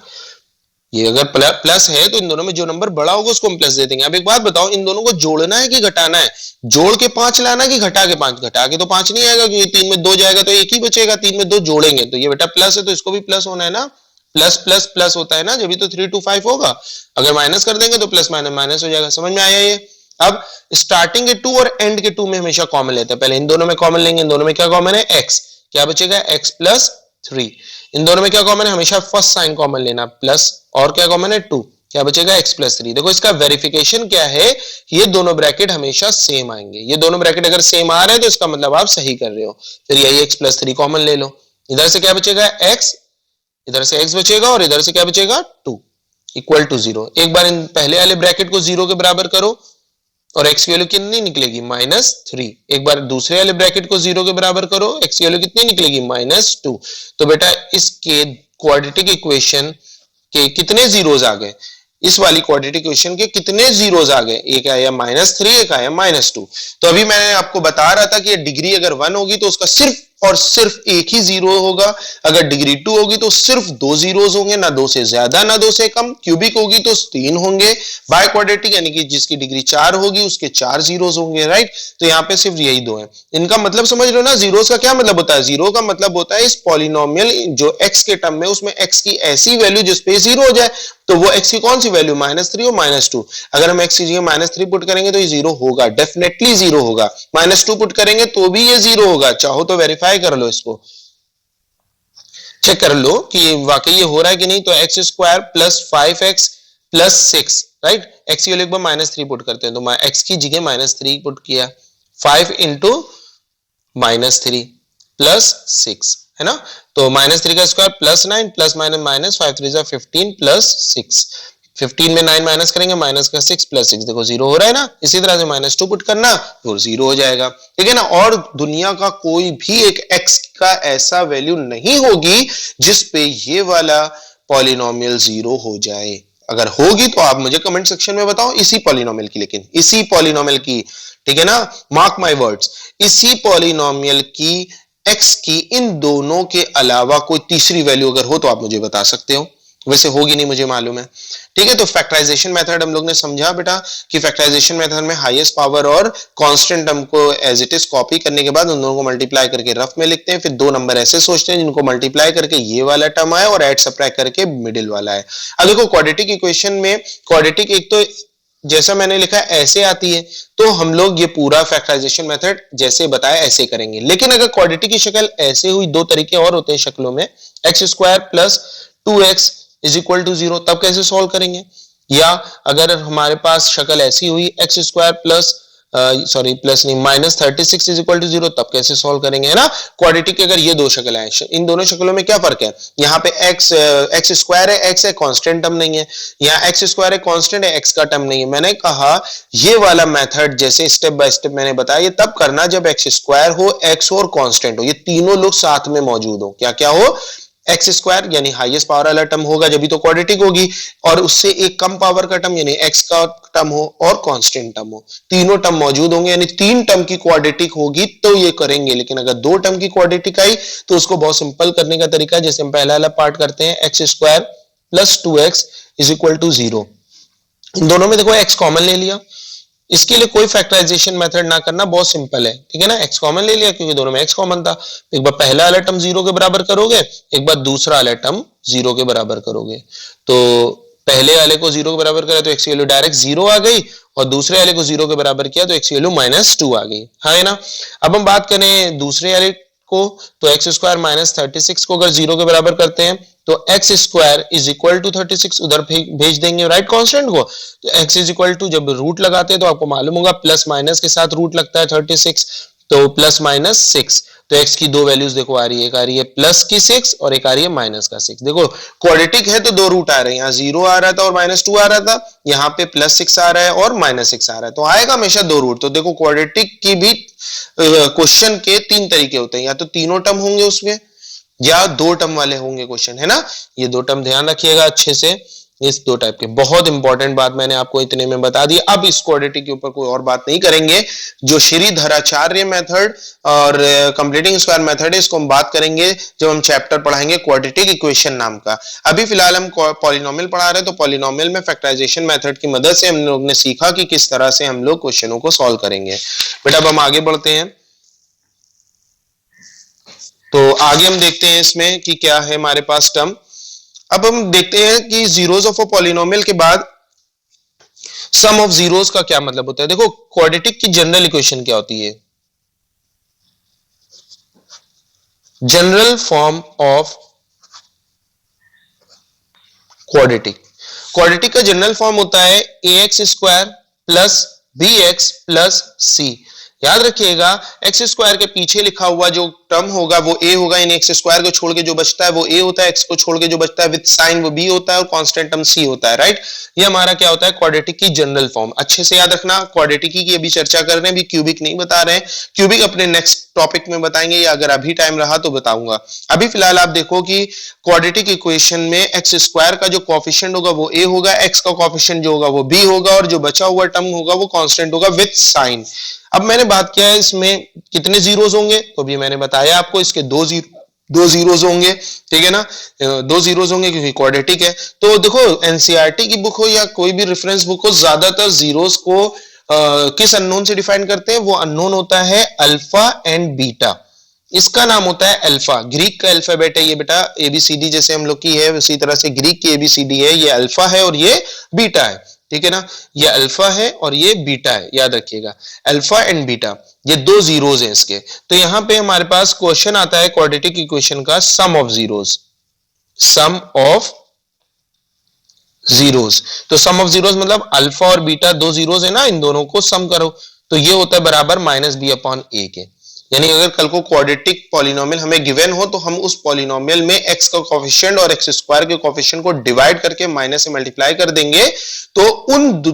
ये अगर प्लस है तो इन दोनों में जो नंबर बड़ा होगा उसको हम प्लस दे देंगे। अब एक बात बताओ, इन दोनों को जोड़ना है कि घटाना है? जोड़ के 5 लाना है कि घटा के 5? घटा के तो 5 नहीं आएगा, क्योंकि 3 में 2 जाएगा तो 1 ही बचेगा। 3 में 2 जोड़ेंगे तो ये बेटा प्लस है, तो इसको भी प्लस होना है ना। प्लस प्लस प्लस होता है ना, जब भी तो 3 2 5 होगा। अगर माइनस कर देंगे तो प्लस माइनस माइनस हो जाएगा। समझ में आया ये? अब स्टार्टिंग के 2 और एंड के 2 में हमेशा कॉमन लेते हैं। पहले इन दोनों में कॉमन लेंगे। इन दोनों में क्या कॉमन है? x। क्या बचेगा? x plus 3। इन दोनों में क्या कॉमन है? हमेशा फर्स्ट साइन कॉमन लेना, प्लस, और क्या कॉमन है? 2। क्या बचेगा? x plus 3। देखो इसका वेरिफिकेशन क्या है, ये दोनों ब्रैकेट हमेशा सेम आएंगे। ये दोनों ब्रैकेट अगर सेम आ रहे हैं तो इसका मतलब आप सही कर रहे हो। फिर यही x प्लस 3 कॉमन ले लो। इधर से क्या बचेगा? x, इधर से x बचेगा और इधर से क्या बचेगा? 2 इक्वल टू 0। एक बार इन पहले वाले ब्रैकेट को 0 के बराबर करो और x की वैल्यू कितनी निकलेगी? -3। एक बार दूसरे वाले ब्रैकेट को 0 के बराबर करो, x की वैल्यू कितनी निकलेगी? -2। तो बेटा इसके क्वाड्रेटिक इक्वेशन के कितने जीरोस आ गए? इस वाली क्वाड्रेटिक इक्वेशन के कितने जीरोस आ गए? एक आया -3, एक आया -2। तो अभी मैंने आपको बता रहा था कि डिग्री अगर 1 होगी तो उसका सिर्फ और सिर्फ एक ही जीरो होगा। अगर डिग्री 2 होगी तो सिर्फ 2 जीरोस होंगे, ना 2 से ज्यादा ना 2 से कम। क्यूबिक होगी तो 3 होंगे। बाय क्वाड्रेटिक यानी कि जिसकी डिग्री 4 होगी उसके 4 जीरोस होंगे, राइट। तो यहाँ पे सिर्फ यही 2 है। इनका मतलब समझ लो ना, जीरोस का क्या मतलब होता है? जीरो का मतलब होता है इस पॉलिनोमियल जो x के टर्म में उसमें x की ऐसी वैल्यू जिसपे 0 हो जाए। तो वो x की कौन सी वैल्यू? -3 और -2। अगर हम x की जगह -3 पुट करेंगे तो ये 0 होगा, डेफिनेटली 0 होगा। -2 पुट करेंगे तो भी ये 0 होगा। चाहो तो वेरीफाई कर लो, इसको चेक कर लो कि वाकई ये हो रहा है कि नहीं। तो x square plus 5x plus 6, right. x की वैल्यू एक बार -3 पुट करते हैं तो x की जगह -3 पुट किया, 5 इंटू -3 प्लस 6 है ना। तो -3 का square plus 9 plus minus minus 5 3 15 plus 6, 15 में 9 माइनस करेंगे, माइनस का 6 प्लस 6, देखो 0 हो रहा है ना। इसी तरह से -2 पुट करना तो 0 हो जाएगा, ठीक है ना। और दुनिया का कोई भी एक x का ऐसा वैल्यू नहीं होगी जिस पे ये वाला पॉलिनोमियल 0 हो जाए। अगर होगी तो आप मुझे कमेंट सेक्शन में बताओ, इसी पॉलिनोमियल की, लेकिन इसी पॉलिनोमियल की, ठीक है ना, मार्क माय वर्ड्स, इसी पॉलिनोमियल की x की इन दोनों के अलावा कोई तीसरी वैल्यू अगर हो तो आप मुझे बता सकते हो। वैसे होगी नहीं मुझे मालूम है, ठीक है। तो फैक्टराइजेशन मेथड हम लोग ने समझा बेटा कि फैक्टराइजेशन मेथड में हाईएस्ट पावर और कांस्टेंट टर्म को एज इट इज कॉपी करने के बाद उन दोनों को मल्टीप्लाई करके रफ में लिखते हैं, फिर दो नंबर ऐसे सोचते हैं जिनको मल्टीप्लाई करके ये वाला टर्म आए और ऐड सबट्रैक्ट करके मिडिल वाला है। अब देखो क्वाड्रेटिक इक्वेशन में क्वाड्रेटिक एक तो जैसा मैंने लिखा है ऐसे आती है, तो हम लोग ये पूरा फैक्टराइजेशन मेथड जैसे बताया ऐसे करेंगे। लेकिन अगर क्वाड्रेटिक की शक्ल ऐसे हुई, दो तरीके और होते हैं शक्लों में, x square plus 2x is equal to 0, तब कैसे सॉल्व करेंगे। या अगर हमारे पास शक्ल ऐसी हुई एक्स स्क्वायर प्लस प्लस नहीं -36 इज इक्वल टू 0, तब कैसे सॉल्व करेंगे, है ना। क्वाड्रेटिक के अगर ये दो शक्ल है, इन दोनों शक्लों में क्या फर्क है, यहाँ पे एक्स स्क्वायर है, एक्स है, कांस्टेंट टर्म नहीं है, यहाँ एक्स स्क्वायर है, कांस्टेंट है, एक्स का टर्म नहीं है। मैंने कहा ये वाला मेथड जैसे स्टेप बाय स्टेप मैंने बताया, ये तब करना जब एक्स स्क्वायर हो, एक्स हो और कांस्टेंट हो, ये तीनों लोग साथ में मौजूद हो। क्या क्या हो, एक्स स्क्वायर यानी हाईएस्ट पावर वाला टर्म होगा जब भी तो क्वाड्रेटिक होगी, और उससे एक कम पावर का टर्म यानी एक्स का टर्म हो और कांस्टेंट टर्म हो, तीनों टर्म मौजूद होंगे, यानी तीन टर्म की क्वाड्रेटिक होगी तो ये करेंगे। लेकिन अगर दो टर्म की क्वाड्रेटिक आई तो उसको बहुत सिंपल करने का तरीका, जैसे हम पहला वाला पार्ट करते हैं, x square plus 2x is equal to 0। इन दोनों में देखो एक्स कॉमन ले लिया, इसके लिए कोई फैक्टराइजेशन मेथड ना करना, बहुत सिंपल है, ठीक है ना। एक्स कॉमन ले लिया क्योंकि दोनों में एक्स कॉमन था। एक बार पहला वाला टर्म 0 के बराबर करोगे, एक बार दूसरा वाला टर्म 0 के बराबर करोगे। तो पहले वाले को 0 के बराबर करा तो एक्स की वैल्यू डायरेक्ट 0 आ गई, और दूसरे वाले को 0 के बराबर किया तो एक्स की वैल्यू -2 आ गई, है ना। अब हम बात करें दूसरे वाले को, तो एक्स स्क्वायर -36 को अगर 0 के बराबर करते हैं तो x square is equal to 36 उधर भेज देंगे राइट कांस्टेंट को। तो एक्स इज इक्वल टू जब रूट लगाते हैं तो आपको मालूम होगा प्लस माइनस के साथ रूट लगता है 36, तो प्लस माइनस 6। तो एक्स की दो वैल्यूज देखो आ रही है, एक आ रही है प्लस की 6 और एक आ रही है माइनस का 6। देखो क्वाड्रेटिक है तो दो रूट आ रहे हैं, यहाँ 0 आ रहा था और -2 आ रहा था, यहाँ पे +6 आ रहा है और -6 आ रहा है, तो आएगा हमेशा दो रूट। तो देखो क्वाड्रेटिक की भी क्वेश्चन के तीन तरीके होते हैं, या तो तीनों टर्म होंगे उसमें या दो टर्म वाले होंगे क्वेश्चन, है ना। ये दो टर्म ध्यान रखिएगा अच्छे से, इस दो टाइप के, बहुत इंपॉर्टेंट बात मैंने आपको इतने में बता दी। अब इस क्वाड्रेटिक के ऊपर कोई और बात नहीं करेंगे, जो श्रीधराचार्य मेथड और कंप्लीटिंग स्क्वायर मेथड है इसको हम बात करेंगे जब हम चैप्टर पढ़ाएंगे क्वाड्रेटिक इक्वेशन नाम का। अभी फिलहाल हम पॉलिनोमियल पढ़ा रहे हैं, तो पॉलिनोमियल में फैक्टराइजेशन मेथड की मदद से हम लोग ने सीखा कि किस तरह से हम लोग क्वेश्चनों को सॉल्व करेंगे। बेटा अब हम आगे बढ़ते हैं, तो आगे हम देखते हैं इसमें कि क्या है हमारे पास टर्म। अब हम देखते हैं कि जीरोस ऑफ अ पॉलिनोमियल के बाद सम ऑफ जीरोस का क्या मतलब होता है। देखो क्वाड्रेटिक की जनरल इक्वेशन क्या होती है, general form of quadratic, quadratic का जनरल फॉर्म होता है ax square plus bx plus c। याद रखिएगा एक्स स्क्वायर के पीछे लिखा हुआ जो टर्म होगा वो a होगा, यानी एक्स स्क्वायर को छोड़ के जो बचता है वो a होता है, एक्स को छोड़ के जो बचता है विद साइन वो b होता है, और कांस्टेंट टर्म c होता है, राइट। ये हमारा क्या होता है क्वाड्रेटिक की जनरल फॉर्म। अच्छे से याद रखना, क्वाड्रेटिक की अभी चर्चा कर रहे हैं, अभी क्यूबिक नहीं बता रहे हैं, क्यूबिक अपने नेक्स्ट टॉपिक में बताएंगे, या अगर अभी टाइम रहा तो बताऊंगा। अभी फिलहाल आप देखो कि क्वाड्रेटिक इक्वेशन में एक्स स्क्वायर का जो कोएफिशिएंट होगा वो a होगा, एक्स का कोएफिशिएंट जो होगा वो b होगा, और जो बचा हुआ टर्म होगा वो कांस्टेंट होगा विद साइन। अब मैंने बात किया है इसमें कितने जीरोस होंगे, तो भी मैंने बताया आपको इसके दो जीरोस होंगे, ठीक है ना, दो जीरोस होंगे क्योंकि क्वाड्रेटिक है। तो देखो एनसीईआरटी की बुक हो या कोई भी रेफरेंस बुक हो, ज्यादातर जीरोस को किस अननोन से डिफाइन करते हैं, वो अननोन होता है अल्फा एंड बीटा। इसका नाम होता है अल्फा, ग्रीक का अल्फाबेट है ये बेटा, एबीसीडी जैसे हम लोग की है उसी तरह से ग्रीक की एबीसीडी है, ये अल्फा है और ये बीटा है, ठीक है ना। ये अल्फा है और ये बीटा है, याद रखिएगा अल्फा एंड बीटा, ये दो जीरोस हैं इसके। तो यहां पे हमारे पास क्वेश्चन आता है क्वाड्रेटिक इक्वेशन का sum of zeros, sum of zeros. तो सम ऑफ जीरोस मतलब अल्फा और बीटा दो जीरोस है ना, इन दोनों को सम करो, तो ये होता है बराबर माइनस बी अपॉन ए के। यानी अगर कल को क्वाड्रेटिक पॉलिनोमियल हमें गिवन हो तो हम उस पॉलिनोमियल में x का कोफिशिएंट और x स्क्वायर के कोफिशिएंट को डिवाइड करके माइनस से मल्टीप्लाई कर देंगे तो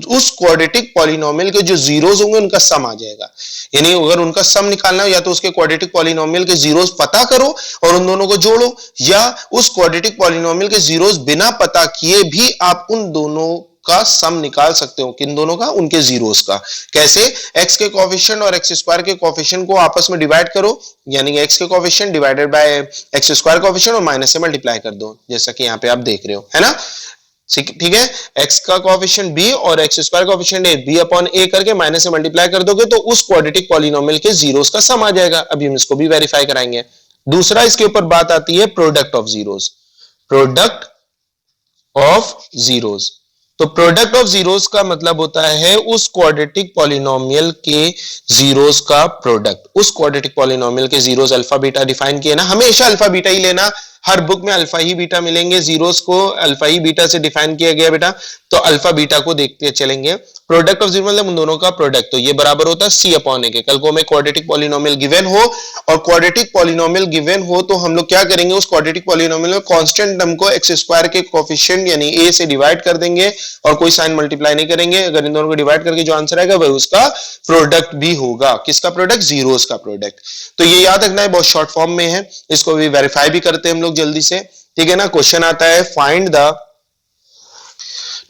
उस क्वाड्रेटिक पॉलिनोमियल के जो जीरोस होंगे उनका सम आ जाएगा। यानी अगर उनका सम निकालना हो या तो उसके क्वाड्रेटिक पॉलिनोमियल के जीरोस पता करो और उन दोनों को जोड़ो, या उस क्वाड्रेटिक पॉलिनोमियल के जीरोस बिना पता किए भी आप उन दोनों का सम निकाल सकते हो। किन दोनों का? उनके जीरोस का। कैसे? x के कोफिशिएंट और x स्क्वायर के कोफिशिएंट को आपस में डिवाइड करो, यानी x के coefficient divided by x square coefficient और माइनस से मल्टीप्लाई कर दो, जैसा कि यहां पे आप देख रहे हो, है ना। ठीक है, x का कोफिशिएंट b और x square coefficient a, b upon a करके माइनस से मल्टीप्लाई कर दोगे तो उस क्वाड्रेटिक पॉलिनोमियल के जीरोस का सम आ जाएगा। अभी हम इसको भी वेरीफाई कराएंगे। दूसरा इसके ऊपर बात आती है product of zeros. Product of zeros, तो प्रोडक्ट ऑफ जीरोस का मतलब होता है उस क्वाड्रेटिक पॉलिनोमियल के जीरोस का प्रोडक्ट। उस क्वाड्रेटिक पॉलिनोमियल के जीरोस अल्फा बीटा डिफाइन किए ना, हमेशा अल्फा बीटा ही लेना, हर बुक में अल्फा ही बीटा मिलेंगे, जीरोस को अल्फा ही बीटा से डिफाइन किया गया बेटा, तो अल्फा बीटा को देखते चलेंगे। प्रोडक्ट ऑफ जीरो मतलब उन दोनों का प्रोडक्ट, तो ये बराबर होता है सी अपॉन ए के। कल को हमें क्वाड्रेटिक पॉलिनोमियल गिवन हो और क्वाड्रेटिक पॉलिनोमियल गिवन हो तो हम लोग क्या करेंगे, उस क्वाड्रेटिक पॉलिनोमियल में कांस्टेंट टर्म को एक्स स्क्वायर के कोफिशिएंट यानी ए से डिवाइड कर देंगे और कोई साइन मल्टीप्लाई नहीं करेंगे। अगर इन दोनों को डिवाइड करके जो आंसर आएगा वह उसका प्रोडक्ट भी होगा। किसका प्रोडक्ट? जीरोस का प्रोडक्ट। तो ये याद रखना है, बहुत शॉर्ट फॉर्म में है, इसको भी वेरीफाई भी करते हैं हम लोग जल्दी से। ठीक है ना, क्वेश्चन आता है फाइंड द,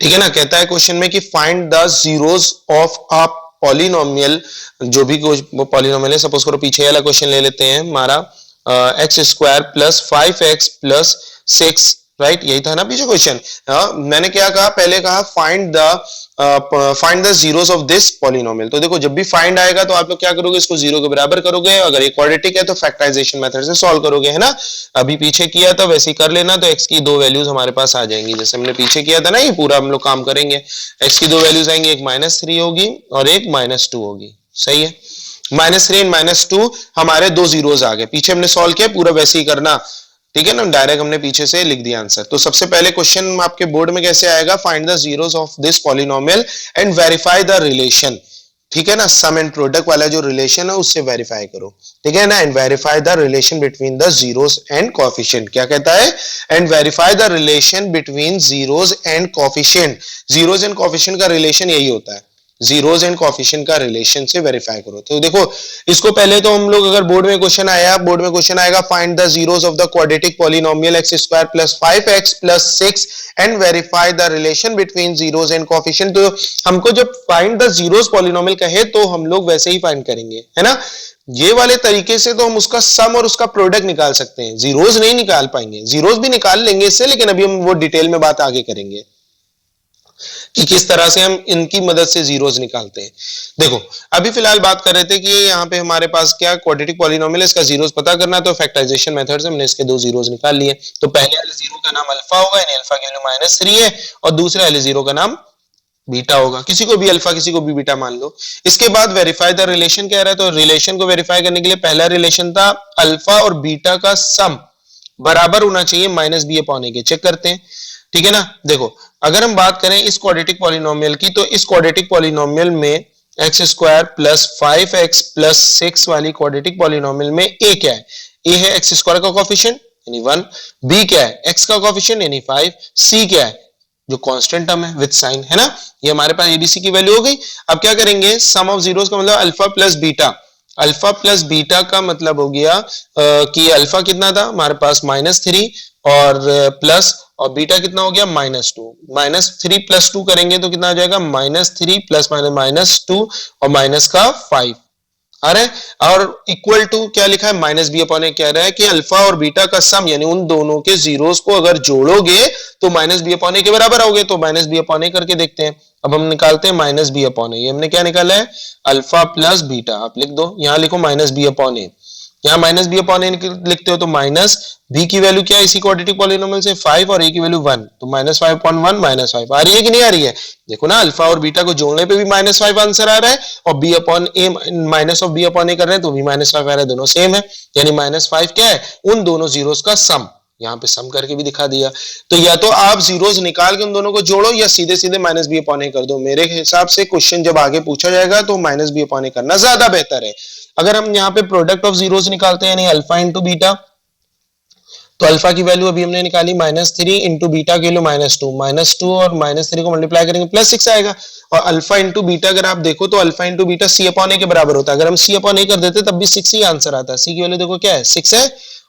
ठीक है ना, कहता है क्वेश्चन में कि find the zeros of a polynomial, जो भी पॉलिनोमियल है, सपोज करो पीछे वाला क्वेश्चन ले लेते हैं हमारा x square plus 5x plus 6, right, यही था ना पीछे क्वेश्चन। मैंने क्या कहा, पहले कहा find the zeros of this polynomial. तो देखो जब भी फाइंड आएगा तो आप लोग क्या करोगे, इसको जीरो के बराबर करोगे, अगर ये क्वाड्रेटिक है तो फैक्टराइजेशन मेथड से सॉल्व करोगे, है ना। अभी पीछे किया था वैसे ही कर लेना, तो x की दो वैल्यूज हमारे पास आ जाएंगी, जैसे हमने पीछे किया था ना, ये पूरा हम लोग काम करेंगे। x की दो वैल्यूज आएंगी, एक -3 होगी और एक -2 होगी, सही है। -3 एंड -2 हमारे दो जीरोस आ गए, पीछे हमने सॉल्व किया, पूरा वैसे ही करना, ठीक है ना, डायरेक्ट हमने पीछे से लिख दिया आंसर। तो सबसे पहले क्वेश्चन आपके बोर्ड में कैसे आएगा, find the zeros of this polynomial and verify the relation, ठीक है ना, सम एंड प्रोडक्ट वाला जो रिलेशन है उससे वेरीफाई करो, ठीक है ना, and verify the relation between the zeros and coefficient. क्या कहता है, and verify the relation between zeros and coefficient. Zeros and coefficient का रिलेशन यही होता है, जीरोस एंड कोएफिशिएंट का रिलेशन से वेरीफाई करो। तो देखो इसको पहले तो हम लोग, अगर बोर्ड में क्वेश्चन आया, बोर्ड में क्वेश्चन आएगा find the zeros of the quadratic polynomial x square plus 5x plus 6 and verify the relation between zeros and coefficient. तो हमको जब फाइंड द जीरोस पॉलिनोमियल कहे तो हम लोग वैसे ही फाइंड करेंगे, है ना, ये वाले तरीके से तो हम उसका सम और उसका प्रोडक्ट निकाल सकते हैं, जीरोस नहीं निकाल पाएंगे, जीरोस भी निकाल लेंगे इससे, लेकिन अभी हम वो डिटेल में बात आगे करेंगे कि किस तरह से हम इनकी मदद से जीरोस निकालते हैं। देखो अभी फिलहाल बात कर रहे थे कि यहाँ पे हमारे पास क्या क्वाड्रेटिक पॉलिनोमियल है, इसका जीरोस पता करना, तो फैक्टराइजेशन मेथड से हमने इसके दो जीरोस निकाल लिए। तो पहले वाले जीरो का नाम अल्फा होगा, यानी अल्फा की वैल्यू -3 है, और दूसरे वाले जीरो का नाम बीटा होगा, किसी को भी अल्फा किसी को भी बीटा मान लो। इसके बाद वेरीफाई द रिलेशन कह रहा है, तो रिलेशन को वेरीफाई करने के लिए पहला रिलेशन था अल्फा और बीटा का सम बराबर होना चाहिए -b अपॉन a के। चेक करते हैं, ठीक है ना। देखो अगर हम बात करें इस क्वाड्रेटिक पॉलिनोमियल की, तो इस क्वाड्रेटिक पॉलिनोमियल में x square plus 5x plus 6 वाली क्वाड्रेटिक पॉलिनोमियल में a क्या है, a है एक्स स्क्वायर का कोएफिशिएंट यानी 1, b क्या है x का कोएफिशिएंट यानी 5, c क्या है जो कांस्टेंट टर्म है विद साइन, है ना। ये हमारे पास एबीसी की वैल्यू हो गई। अब क्या करेंगे, सम ऑफ जीरोस का मतलब alpha plus beta, alpha plus beta का मतलब हो गया कि अल्फा कितना था हमारे पास -3 और प्लस, और बीटा कितना हो गया -2, -3 + 2 करेंगे तो कितना आ जाएगा, -3 प्लस -2 और माइनस का 5 आ रहा है, और इक्वल टू क्या लिखा है -b अपॉन a, कह रहा है कि अल्फा और बीटा का सम यानी उन दोनों के जीरोस को अगर जोड़ोगे तो -b अपॉन a के बराबर आओगे। तो -b अपॉन a करके देखते हैं। अब हम निकालते हैं -b अपॉन a, ये हमने क्या निकाला है अल्फा प्लस बीटा, आप लिख दो, यहां लिखो -b अपॉन a, यहाँ -b अपॉन a लिखते हो तो b की वैल्यू क्या है इसी क्वाड्रेटिक पॉलिनोमियल से 5 और a की वैल्यू 1, तो -5/1 -5 आ रही है कि नहीं आ रही है। देखो ना अल्फा और बीटा को जोड़ने पे भी -5 आंसर आ रहा है, और b upon a minus of b upon a कर रहे हैं तो भी -5 आ रहा है, दोनों सेम है, यानी -5 क्या है उन दोनों जीरोस का सम, यहाँ पे सम करके भी दिखा दिया। तो या तो आप जीरोस निकाल के उन दोनों को जोड़ो या सीधे सीधे माइनस बी अपॉन ए कर दो। मेरे हिसाब से क्वेश्चन जब आगे पूछा जाएगा तो माइनस बी अपॉन ए करना ज्यादा बेहतर है। अगर हम यहाँ पे प्रोडक्ट ऑफ जीरोस निकालते हैं यानी अल्फा इंटू बीटा, तो अल्फा की वैल्यू अभी हमने निकाली -3 इंटू बीटा की वैल्यू -2 और -3 को मल्टीप्लाई करेंगे +6 आएगा। और अल्फा इंटू बीटा अगर आप देखो तो अल्फा इंटू बीटा सी अपॉन ए के बराबर होता है। अगर हम सी अपॉन ए कर देते तब भी 6 ही आंसर आता है। सी की वैल्यू देखो क्या है 6 है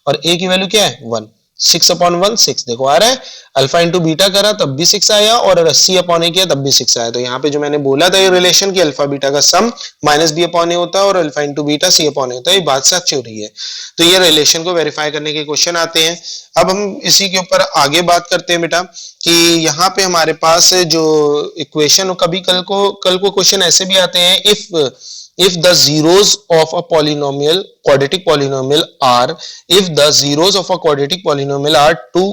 और ए की वैल्यू क्या है 1। 6 अपॉन 1 6 देखो आ रहा है। अल्फा इंटू बीटा करा तब भी 6 आया और सी अपॉन ए किया तब भी 6 आया। तो यहाँ पे जो मैंने बोला था ये रिलेशन की अल्फा बीटा का सम माइनस बी अपॉन ए होता है और अल्फा इंटू बीटा सी अपॉन ए होता है, ये बात सच हो रही है। तो ये रिलेशन को वेरीफाई करने के क्वेश्चन आते हैं। अब हम इसी के ऊपर आगे बात करते हैं बेटा कि यहाँ पे हमारे पास जो इक्वेशन, कभी कल को क्वेश्चन ऐसे भी आते हैं, if the zeros of a polynomial quadratic polynomial are if the zeros of a quadratic polynomial are 2,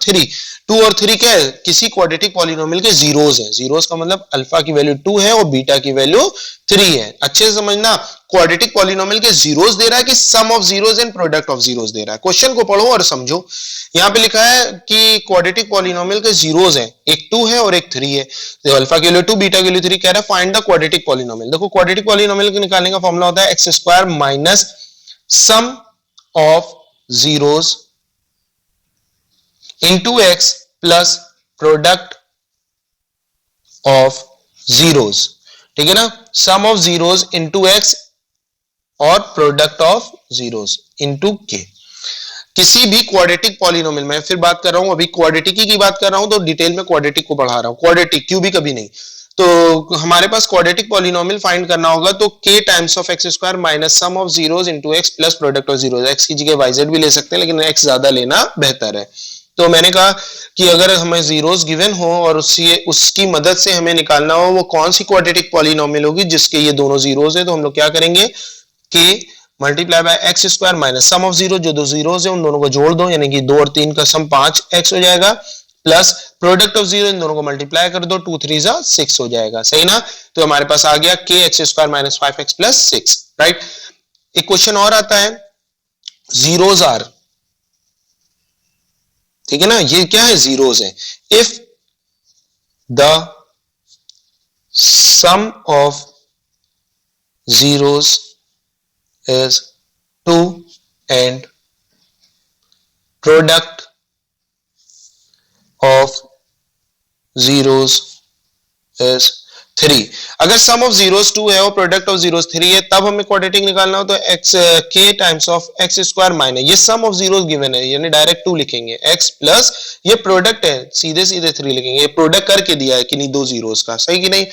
3। 2 और 3 क्या है, किसी क्वाड्रेटिक पॉलिनोमियल के जीरोस हैं। जीरोस का मतलब अल्फा की वैल्यू 2 है और बीटा की वैल्यू 3 है। अच्छे से समझना, क्वाड्रेटिक पॉलिनोमियल के जीरोस दे रहा है कि sum of zeros and product of zeros दे रहा है। क्वेश्चन को पढ़ो और समझो। यहाँ पे लिखा है कि क्वाड्रेटिक पॉलिनोमियल के जीरोस हैं, एक 2 है और एक 3 है। तो अल्फा के लिए 2 बीटा के लिए 3 कह रहा है फाइंड द क्वाड्रेटिक पॉलिनोमियल। देखो क्वाड्रेटिक पॉलिनोमियल को निकालने का फॉर्मूला होता है x² minus sum of zeros into x plus product of zeros. ठीक है ना, सम ऑफ जीरोस इंटू x और product of zeros into k। किसी भी क्वाड्रेटिक पॉलिनोमियल, मैं फिर बात कर रहा हूं, अभी क्वाड्रेटिक की बात कर रहा हूं तो डिटेल में क्वाड्रेटिक को बढ़ा रहा हूं, क्वाड्रेटिक क्यूबिक कभी नहीं। तो हमारे पास क्वाड्रेटिक पॉलिनोमियल फाइंड करना होगा तो k times of x² minus sum of zeros into x plus product of zeros. x की जगह yz भी ले सकते हैं लेकिन x ज्यादा लेना बेहतर है। तो मैंने कहा कि अगर हमें जीरोस गिवन हो और उसकी मदद से हमें निकालना हो वो कौन सी क्वाड्रेटिक पॉलिनोमियल होगी जिसके ये दोनों जीरोस है, तो हम लोग क्या करेंगे, k multiply by x² minus sum of zero, जो दो जीरोस है उन दोनों को जोड़ दो यानी कि 2 और 3 का सम 5x हो जाएगा, प्लस प्रोडक्ट ऑफ जीरो, इन दोनों को मल्टीप्लाई कर दो, 2 3 6 हो जाएगा। सही ना, तो हमारे पास आ गया k x² minus 5x plus 6। Right, एक क्वेश्चन और आता है, जीरोस आर, ठीक है ना, ये क्या है, जीरोस है। If the sum of zeros is 2 and product of zeros is 3। अगर सम ऑफ जीरोस 2 है और प्रोडक्ट ऑफ जीरोस 3 है तब हमें क्वाड्रेटिक निकालना हो तो x k times of x² minus, ये सम ऑफ जीरोस गिवन है यानी डायरेक्ट 2 लिखेंगे, x प्लस ये प्रोडक्ट है सीधे सीधे 3 लिखेंगे, ये प्रोडक्ट करके दिया है कि नहीं दो जीरोस का, सही कि नहीं।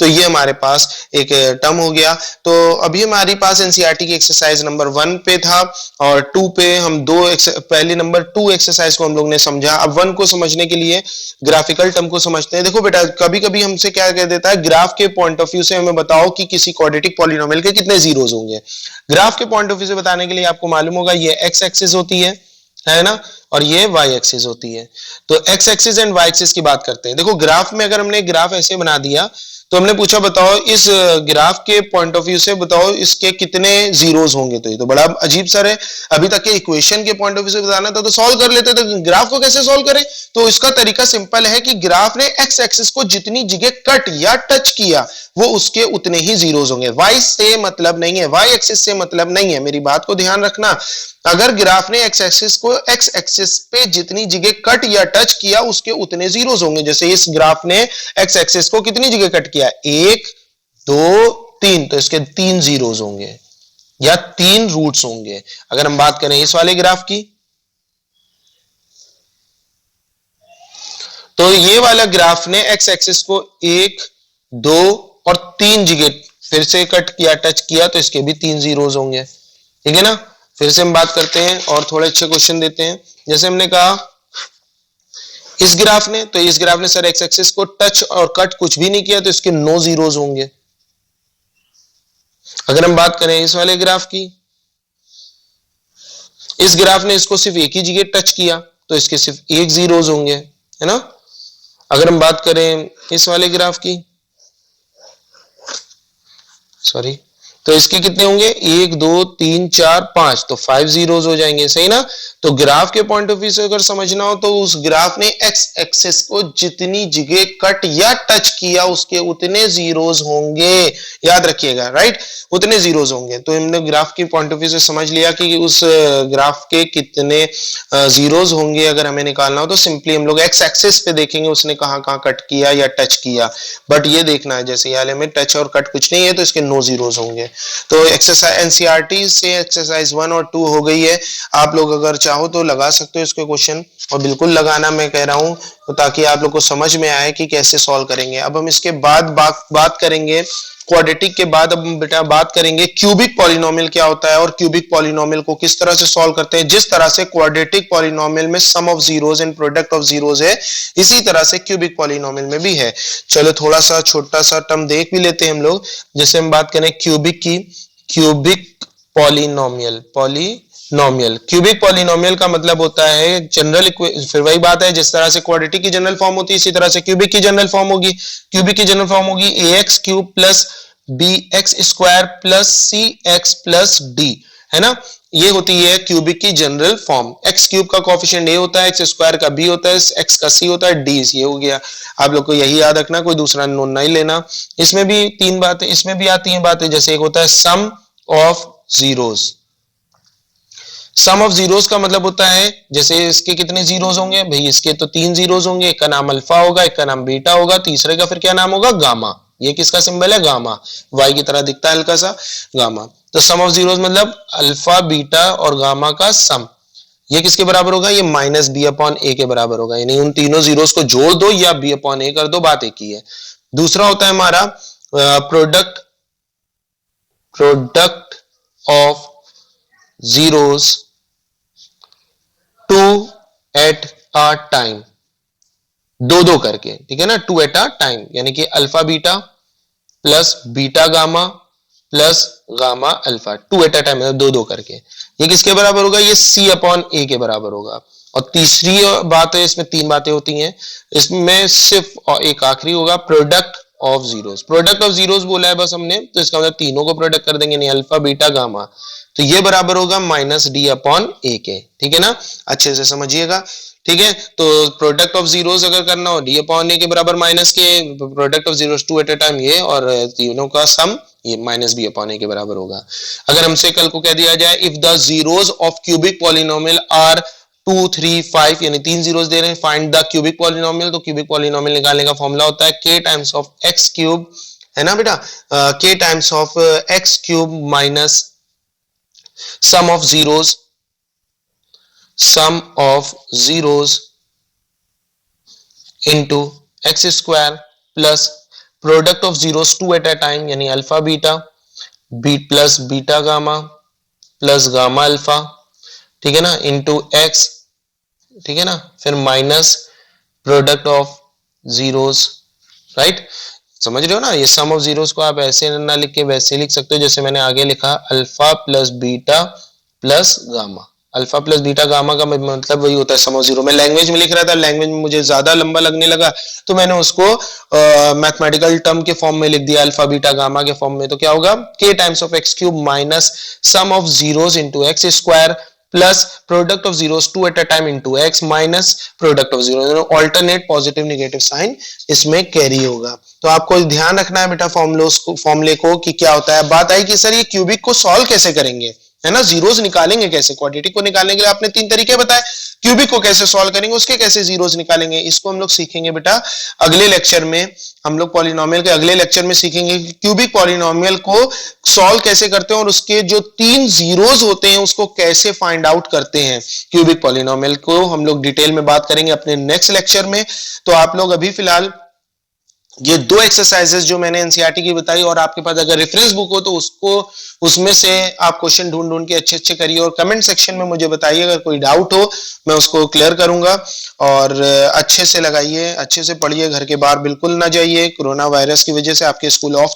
तो ये हमारे पास एक टर्म हो गया। तो अभी हमारे पास एनसीईआरटी की एक्सरसाइज नंबर 1 पे था और 2 पे हम पहले नंबर 2 एक्सरसाइज को हम लोग ने समझा। अब 1 को समझने के लिए ग्राफिकल टर्म को समझते हैं। देखो बेटा, कभी कभी हमसे क्या कह देता है, ग्राफ के पॉइंट ऑफ व्यू से हमें बताओ कि किसी क्वाड्रेटिक पॉलिनोमियल के कितने जीरोस होंगे। ग्राफ के पॉइंट ऑफ व्यू से बताने के लिए आपको मालूम होगा ये एक्स एक्सिस होती है ना, और ये y एक्सिस होती है। तो x axis and y axis की बात करते हैं। देखो ग्राफ में अगर हमने ग्राफ ऐसे बना दिया तो हमने पूछा बताओ इस ग्राफ के पॉइंट ऑफ व्यू से बताओ इसके कितने जीरोस होंगे, तो ये तो बड़ा अजीब सा है। अभी तक के इक्वेशन के पॉइंट ऑफ व्यू से बताना था तो सॉल्व कर लेते, तो ग्राफ को कैसे सॉल्व करें, तो इसका तरीका सिंपल है कि ग्राफ ने x एक्सिस को जितनी जगह कट या टच किया वो उसके उतने ही जीरोस होंगे। y से मतलब नहीं है, y एक्सिस से मतलब नहीं है, मेरी बात को ध्यान रखना। अगर ग्राफ ने x एक्सिस को x एक्सिस पे जितनी जगह कट या टच किया उसके उतने जीरोस होंगे। जैसे इस ग्राफ ने x एक्सिस को कितनी जगह कट किया, 1 2 3, तो इसके 3 जीरोस होंगे या 3 रूट्स होंगे। अगर हम बात करें इस वाले ग्राफ की, तो ये वाला ग्राफ ने x एक्सिस को 1 2 और 3 जगह फिर से कट किया, टच किया, तो इसके भी 3 जीरोस होंगे। ठीक है ना, फिर से हम बात करते हैं और थोड़े अच्छे क्वेश्चन देते हैं। जैसे हमने कहा इस ग्राफ ने, तो इस ग्राफ ने सर एक्स एक्सिस को टच और कट कुछ भी नहीं किया तो इसके 9 जीरोस होंगे। अगर हम बात करें इस वाले ग्राफ की, इस ग्राफ ने इसको सिर्फ एक ही जगह टच किया तो इसके सिर्फ 1 जीरोस होंगे, है ना। अगर हम बात करें इस वाले ग्राफ की, सॉरी, तो इसके कितने होंगे, 1 2 3 4 5, तो 5 जीरोस हो जाएंगे, सही ना। तो ग्राफ के पॉइंट ऑफ व्यू से अगर समझना हो तो उस ग्राफ ने एक्स एक्सिस को जितनी जगह कट या टच किया उसके उतने जीरोस होंगे, याद रखिएगा, राइट, उतने जीरोस होंगे। तो हमने ग्राफ के पॉइंट ऑफ व्यू से समझ लिया कि उस ग्राफ के कितने जीरोस होंगे। अगर हमें निकालना हो तो सिंपली हम लोग एक्स एक्सिस पे देखेंगे उसने कहां कहां कट किया या टच किया, बट ये देखना है जैसे वाले में टच और कट कुछ नहीं है तो इसके नो जीरोस होंगे। तो एक्सरसाइज एनसीईआरटी से एक्सरसाइज 1 और 2 हो गई है। आप लोग अगर चाहो तो लगा सकते हो इसके क्वेश्चन, और बिल्कुल लगाना मैं कह रहा हूं, तो ताकि आप लोग को समझ में आए कि कैसे सॉल्व करेंगे। अब हम इसके बाद बात करेंगे क्वाड्रेटिक के बाद। अब बेटा बात करेंगे क्यूबिक पॉलिनोमियल क्या होता है और क्यूबिक पॉलिनोमियल को किस तरह से सॉल्व करते हैं। जिस तरह से क्वाड्रेटिक पॉलिनोमियल में sum of zeros and product of zeros है, इसी तरह से क्यूबिक पॉलिनोमियल में भी है। चलो थोड़ा सा छोटा सा टर्म देख भी लेते हैं हम लोग। जैसे हम बात करें क्यूबिक की, क्यूबिक पॉलिनोमियल, क्यूबिक पॉलिनोमियल का मतलब होता है जनरल, फिर वही बात है जिस तरह से क्वाड्रेटिक की जनरल फॉर्म होती है इसी तरह से क्यूबिक की जनरल फॉर्म होगी। क्यूबिक की जनरल फॉर्म होगी ax cube plus bx square plus cx plus d, है ना। ये होती है क्यूबिक की जनरल फॉर्म। एक्स क्यूब का कोफिशिएंट a होता है, एक्स स्क्वायर का b होता है, एक्स का c होता है, d ये हो गया। आप लोग को यही याद रखना, कोई दूसरा नोट नहीं लेना। इसमें भी तीन बातें, इसमें भी आती हैं बातें, जैसे एक होता है sum of zeros. Sum of zeros का मतलब होता है जैसे इसके कितने जीरोस होंगे भाई, इसके तो 3 जीरोस होंगे, एक का नाम अल्फा होगा, एक का नाम बीटा होगा, तीसरे का फिर क्या नाम होगा, गामा। ये किसका सिंबल है, गामा, वाई की तरह दिखता है हल्का सा, गामा। तो सम ऑफ जीरोस मतलब अल्फा बीटा और गामा का सम, ये किसके बराबर होगा, ये माइनस बी अपॉन ए के बराबर होगा। यानी उन तीनों जीरोस को जोड़ दो या बी अपॉन ए कर दो, बात एक ही है। दूसरा होता है हमारा product of zeros two at a time, दो करके, ठीक है ना, टू एट अ टाइम, यानी कि alpha beta plus beta gamma plus gamma alpha, two at a time, दो करके। ये किसके बराबर होगा, ये सी अपॉन ए के बराबर होगा। और तीसरी बात है, इसमें तीन बातें होती हैं, इसमें सिर्फ एक आखिरी होगा, product of zeros. Product of zeros बोला है बस हमने, तो इसका मतलब तीनों को प्रोडक्ट कर देंगे, नहीं अल्फा बीटा गामा, तो ये बराबर होगा माइनस डी अपॉन ए के, ठीक है ना, अच्छे से समझिएगा, ठीक है। तो प्रोडक्ट ऑफ जीरोस अगर करना हो डी अपॉन ए के बराबर माइनस के, product of zeros two at a time ये, और तीनों का सम ये माइनस बी अपॉन ए के बराबर होगा। अगर हमसे कल को कह दिया जाए if the zeros of cubic polynomial are 2 3 5, यानी 3 जीरोस दे रहे हैं, फाइंड द क्यूबिक पॉलिनोमियल, तो क्यूबिक पॉलिनोमियल निकालने का फॉर्मूला होता है k times of x cube, है ना बेटा, k times of x cube minus sum of zeros into x square plus product of zeros 2 at a time, यानी alpha beta b plus beta gamma plus gamma alpha, ठीक है ना, into x, ठीक है ना, फिर minus product of zeros, right, समझ रहे हो ना। ये सम ऑफ जीरोस को आप ऐसे ना लिख के वैसे लिख सकते हो जैसे मैंने आगे लिखा, alpha plus beta plus gamma. Alpha plus beta gamma का मतलब वही होता है सम ऑफ जीरो। मैं लैंग्वेज में लिख रहा था, लैंग्वेज में मुझे ज्यादा लंबा लगने लगा तो मैंने उसको मैथमेटिकल टर्म के फॉर्म में लिख दिया, अल्फा बीटा गामा के फॉर्म में। तो क्या होगा, k times of x cube minus sum of zeros into x square plus product of zeros two at a time into x minus product of zero, alternate positive negative sign इसमें carry होगा। तो आपको ध्यान रखना है बेटा फॉर्मूले को कि क्या होता है। बात आई कि सर ये क्यूबिक को सॉल्व कैसे करेंगे, है ना, जीरोस निकालेंगे कैसे। क्वाड्रेटिक को निकालने के लिए आपने 3 तरीके बताए, क्यूबिक को कैसे सॉल्व करेंगे, उसके कैसे जीरोस निकालेंगे, इसको हम लोग सीखेंगे बेटा अगले लेक्चर में। हम लोग पॉलिनोमियल के अगले लेक्चर में सीखेंगे कि क्यूबिक पॉलिनोमियल को सॉल्व कैसे करते हैं और उसके जो 3 जीरोस होते हैं उसको कैसे फाइंड आउट करते हैं। क्यूबिक पॉलिनोमियल को हम लोग डिटेल में बात करेंगे अपने नेक्स्ट लेक्चर में। तो आप लोग अभी फिलहाल ये 2 एक्सरसाइजेस जो मैंने एनसीईआरटी की बताई, और आपके पास अगर रेफरेंस बुक हो तो उसको, उसमें से आप क्वेश्चन ढूंढ के अच्छे करिए और कमेंट सेक्शन में मुझे बताइए, अगर कोई डाउट हो मैं उसको क्लियर करूंगा। और अच्छे से लगाइए, अच्छे से पढ़िए, घर के बाहर बिल्कुल ना जाइए, कोरोना वायरस की वजह से आपके स्कूल ऑफ